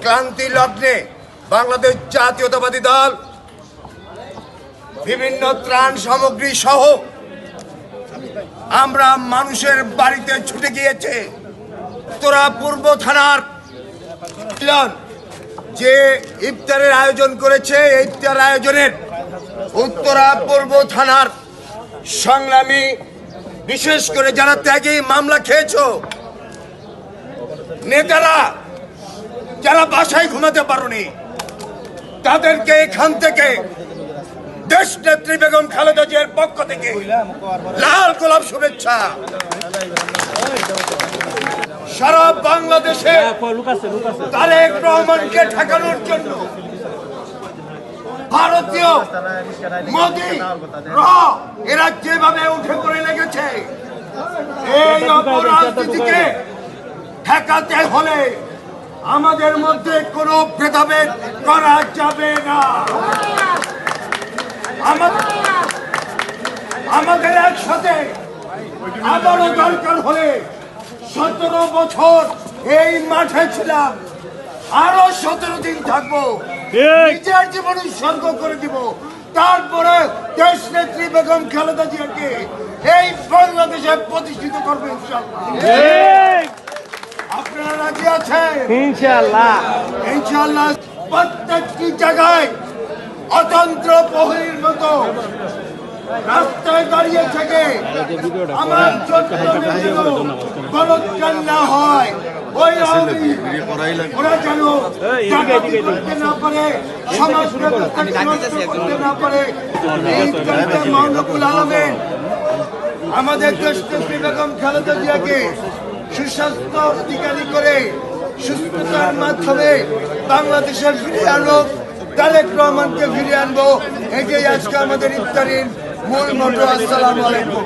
ক্লান্তি লগ্নে বাংলাদেশ জাতীয়তাবাদী দল বিভিন্ন ত্রাণ সামগ্রী সহ আমরা মানুষের বাড়িতে ছুটে গিয়েছে। উত্তরা পূর্ব থানার যে ইফতারের আয়োজন করেছে, এই ইফতার আয়োজনের উত্তরা পূর্ব থানার সংগ্রামী, বিশেষ করে যারা ত্যাগী মামলা খেয়েছো নেতারা, যারা বাসায় ঘুমাতে পারোনি, তাদেরকে এখান থেকে দেশ নেত্রী বেগম খালেদা জিয়ার পক্ষ থেকে লাল গোলাপ শুভেচ্ছা। সারা বাংলাদেশে তারেক রহমানকে ঠেকানোর জন্য ভারতীয় মোদি এরা যেভাবে উঠে পড়ে লেগেছে, এই অপরাজনীতিকে ঠেকাতে হলে আমাদের মধ্যে কোনো ভেদাভেদ করা যাবে না। আমাদের একসাথে আবারও দরকার হলে 17 বছর এই মাঠে ছিলাম, আরো 17 দিন থাকবো, নিজের জীবন উৎসর্গ করে দিব, তারপরে দেশ নেত্রী বেগম খালেদা জিয়াকে এই বাংলাদেশে প্রতিষ্ঠিত করবো ইনশাআল্লাহ। আপনারা রাজি আছেন? ইনশাআল্লাহ। ইনশাআল্লাহ। প্রত্যেকটি জায়গায় অতন্ত্র প্রহরীর মতো রাস্তায় দাঁড়িয়ে থেকে আমার গণত্যাগ না হয়, ওই ওরা যেন করতে না পারে, সমাজ করতে না পারে। মহানবুল আলমিন আমাদের দেশ নেত্রী বেগম খালেদা জিয়াকে সুস্বাস্থ্য অধিকারী করে সুস্থতার মাধ্যমে বাংলাদেশের ফিরিয়ে আনবো, তারেক রহমানকে ফিরিয়ে আনবো। এটাই আজকে আমাদের ইফতারির মূল মোটো। আসসালামু আলাইকুম।